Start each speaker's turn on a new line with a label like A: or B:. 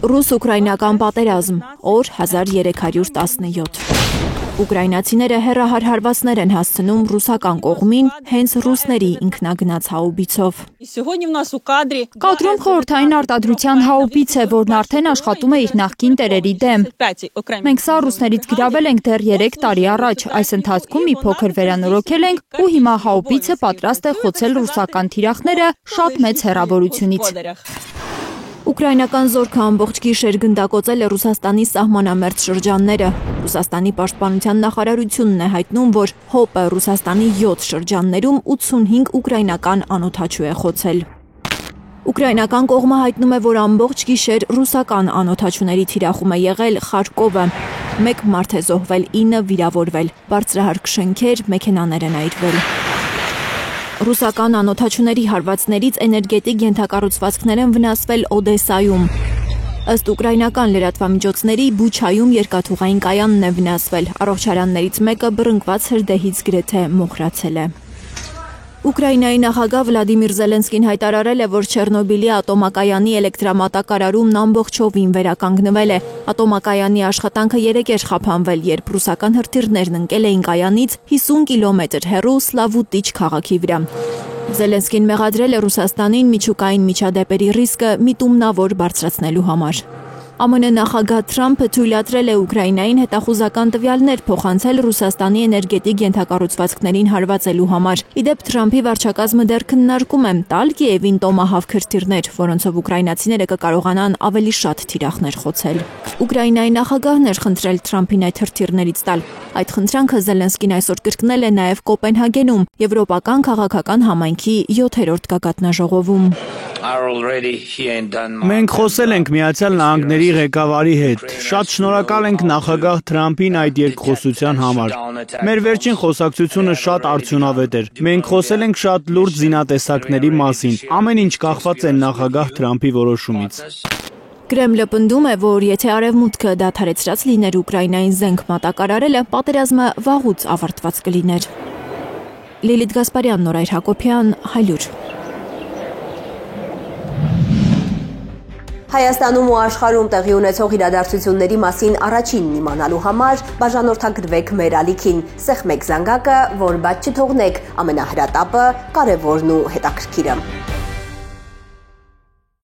A: Ռուս-ուկրաինական պատերազմ, օր 1317։ Ուկրաինացիները հեռահար հարվածներ են հասցնում ռուսական կողմին հենց ռուսների ինքնագնաց հաուբիցով։
B: Կադրում խորհրդային արտադրության հաուբից է, որն արդեն աշխատում է իր նախկին տերերի դեմ։ Մենք սա ռուսներից գրավել ենք դեռ 3 տարի առաջ, այս ընթացքում մի փոքր վերանորոգել ենք ու հիմա հաուբիցը պատրաստ է խոցել ռուսական թիրախները շատ մեծ հեռավորությունից։
A: Ուկրաինական զորքը ամբողջ գիշեր գնդակոծել է Ռուսաստանի սահմանամերձ շրջանները։ Ռուսաստանի պաշտպանության նախարարությունն է հայտնում, որ ՀՕՊ-ը Ռուսաստանի 7 շրջաններում 85 ուկրաինական անօդաչու է խոցել։ Ուկրաինական կողմը հայտնում է, որ ամբողջ գիշեր ռուսական անօդաչուների թիրախում է եղել Խարկովը։ 1 մարդ է զոհվել, 9 վիրավորվել, բարձրահարկ շենքեր, մեքենաներ են այրվել։ Ռուսական անօդաչուների հարվածներից էներգետիկ ենթակառուցվածքներ են վնասվել Օդեսայում։ Ըստ ուկրաինական լրատվամիջոցների Բուչայում երկաթուղային կայանն է վնասվել, առողջարաններից մեկը բռնկված հրդեհից գրեթե մոխրացել է։ Ուկրաինայի նախագահ Վլադիմիր Զելենսկին հայտարարել է, որ Չեռնոբիլի ատոմակայանի էլեկտրամատակարարումն ամբողջովին վերականգնվել է։ Ատոմակայանի աշխատանքը 3 էր խափանվել, երբ ռուսական հրթիռներն ընկել էին կայանից 50 կիլոմետր հեռու Սլավուտիչ քաղաքի վրա։ Զելենսկին մեղադրել է Ռուսաստանին միջուկային միջադեպերի ռիսկը միտումնավոր բարձրացնելու համար։ ԱՄՆ նախագահ Թրամփը թույլատրել է Ուկրաինային հետախուզական տվյալներ փոխանցել Ռուսաստանի էներգետիկ ենթակառուցվածքներին հարվածելու համար։ Իդեպ Թրամփի վարչակազմը դեռ քննարկում է տալ Կիևին տոմահավք հրթիռներ, որոնցով ուկրաինացիները կկարողանան ավելի շատ թիրախներ խոցել։ Ուկրաինայի նախագահն էր խնդրել Թրամփին այդ հրթիռներից տալ։ Այդ խնդրանքը Զելենսկին այսօր կրկնել է նաև Կոպենհագենում, Եվրոպական քաղաքական համայնքի 7-րդ գագաթնաժողովում։
C: Մենք խոսել ենք Միացյալ Նահանգների ղեկավարի հետ։ Շատ շնորհակալ ենք նախագահ Թրամփին այդ երկխոսության համար։ Մեր վերջին խոսակցությունը շատ արդյունավետ էր։ Մենք խոսել ենք շատ լուրջ զինատեսակների մասին։ Ամեն ինչ կախված է նախագահ Թրամփի որոշումից։
A: Կրեմլը պնդում է, որ եթե Արևմուտքը դադարեցրած լիներ Ուկրաինային զենք մատակարարելը, պատերազմը վաղուց ավարտված կլիներ։ Լիլիթ Գասպարյան, Նորայր Հակոբյան, Հայլուր։
D: Հայաստանում ու աշխարհում տեղի ունեցող իրադարձությունների մասին առաջինն իմանալու համար բաժանորդագրվեք մեր ալիքին, սեղմեք զանգակը, որ բաց չթողնեք ամենահրատապը, կարևորն ու հետաքրքիրը։